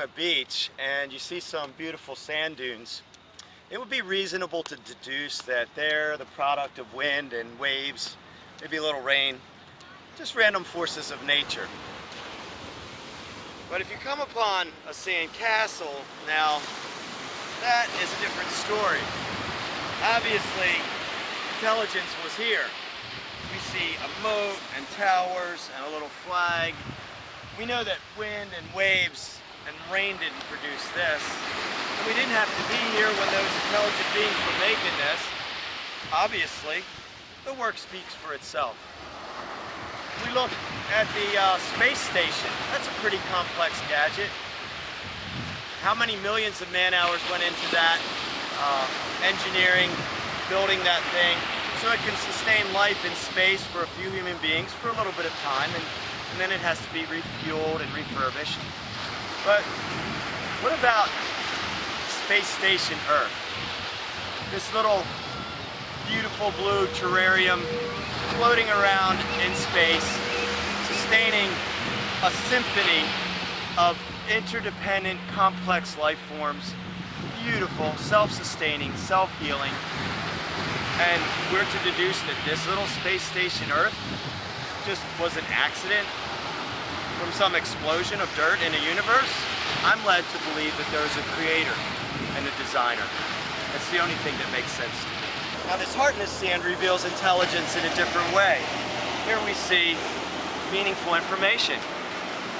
a beach and you see some beautiful sand dunes, it would be reasonable to deduce that they're the product of wind and waves, maybe a little rain, just random forces of nature. But if you come upon a sand castle, now that is a different story. Obviously, intelligence was here. We see a moat and towers and a little flag. We know that wind and waves and rain didn't produce this. And we didn't have to be here when those intelligent beings were making this. Obviously, the work speaks for itself. We look at the space station. That's a pretty complex gadget. How many millions of man hours went into that? Engineering, building that thing, so it can sustain life in space for a few human beings for a little bit of time, and then it has to be refueled and refurbished. But what about Space Station Earth? This little beautiful blue terrarium floating around in space, sustaining a symphony of interdependent, complex life forms, beautiful, self-sustaining, self-healing. And we're to deduce that this little space station Earth just was an accident from some explosion of dirt in a universe? I'm led to believe that there's a creator and a designer. That's the only thing that makes sense to me. Now this heart in the sand reveals intelligence in a different way. Here we see meaningful information.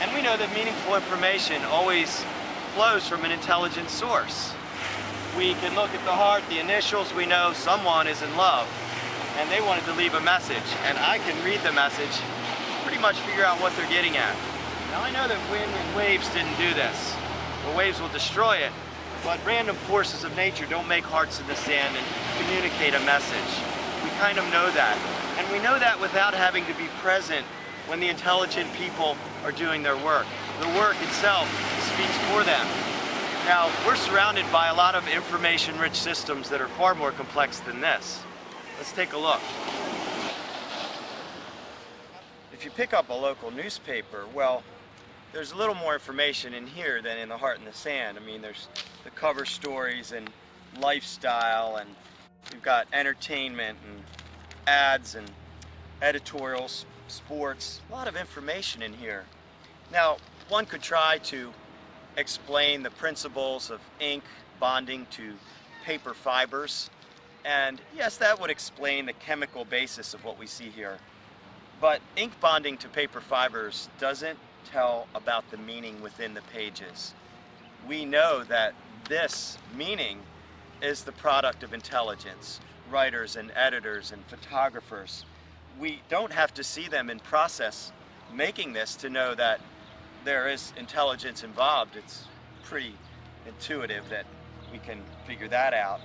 And we know that meaningful information always flows from an intelligent source. We can look at the heart, the initials, we know someone is in love and they wanted to leave a message, and I can read the message, pretty much figure out what they're getting at. Now I know that wind and waves didn't do this. The waves will destroy it, but random forces of nature don't make hearts in the sand and communicate a message. We kind of know that, and we know that without having to be present when the intelligent people are doing their work. The work itself speaks for them. Now, we're surrounded by a lot of information-rich systems that are far more complex than this. Let's take a look. If you pick up a local newspaper, well, there's a little more information in here than in the heart in the sand. I mean, there's the cover stories and lifestyle, and we've got entertainment and ads and editorials, sports, a lot of information in here. Now, one could try to explain the principles of ink bonding to paper fibers, and yes, that would explain the chemical basis of what we see here. But ink bonding to paper fibers doesn't tell about the meaning within the pages. We know that this meaning is the product of intelligence, writers and editors and photographers. We don't have to see them in process making this to know that there is intelligence involved. It's pretty intuitive that we can figure that out.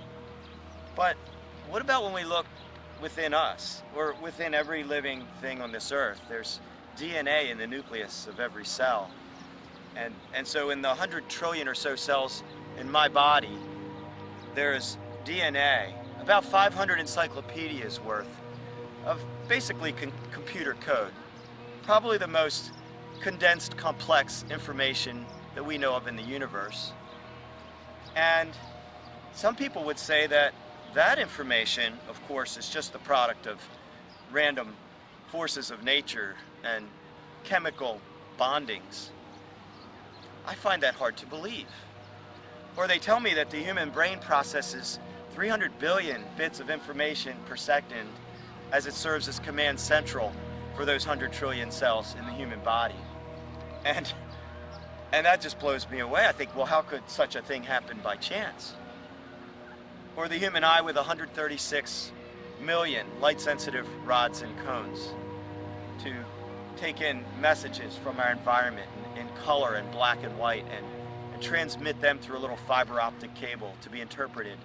But what about when we look within us, or within every living thing on this earth? There's DNA in the nucleus of every cell. And so in the 100 trillion or so cells in my body, there's DNA, about 500 encyclopedias worth of basically computer code. Probably the most condensed, complex information that we know of in the universe. And some people would say that that information, of course, is just the product of random forces of nature and chemical bondings. I find that hard to believe. Or they tell me that the human brain processes 300 billion bits of information per second as it serves as command central for those 100 trillion cells in the human body. And that just blows me away. I think, well, how could such a thing happen by chance? Or the human eye with 136 million light-sensitive rods and cones to take in messages from our environment in color and black and white and transmit them through a little fiber optic cable to be interpreted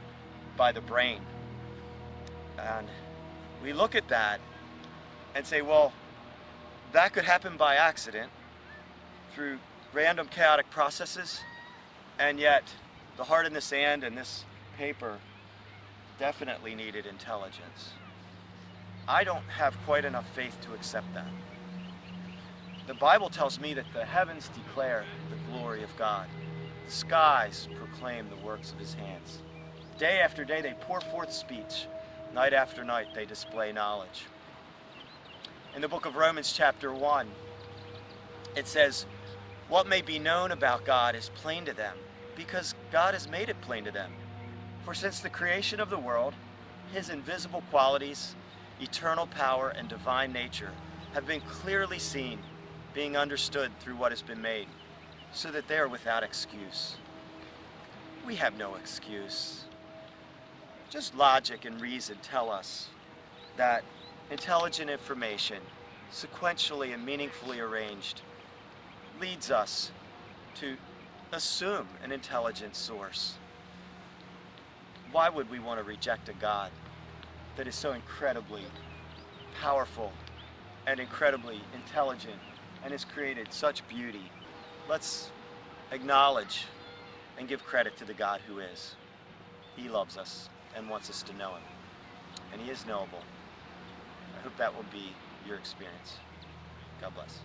by the brain. And we look at that and say, well, that could happen by accident through random chaotic processes, and yet the heart in the sand and this paper definitely needed intelligence. I don't have quite enough faith to accept that. The Bible tells me that the heavens declare the glory of God. The skies proclaim the works of his hands. Day after day they pour forth speech. Night after night they display knowledge. In the book of Romans chapter 1, it says, what may be known about God is plain to them, because God has made it plain to them. For since the creation of the world, his invisible qualities, eternal power, and divine nature have been clearly seen, being understood through what has been made, so that they are without excuse. We have no excuse. Just logic and reason tell us that intelligent information, sequentially and meaningfully arranged, leads us to assume an intelligent source. Why would we want to reject a God that is so incredibly powerful and incredibly intelligent and has created such beauty? Let's acknowledge and give credit to the God who is. He loves us and wants us to know him. And he is knowable. I hope that will be your experience. God bless.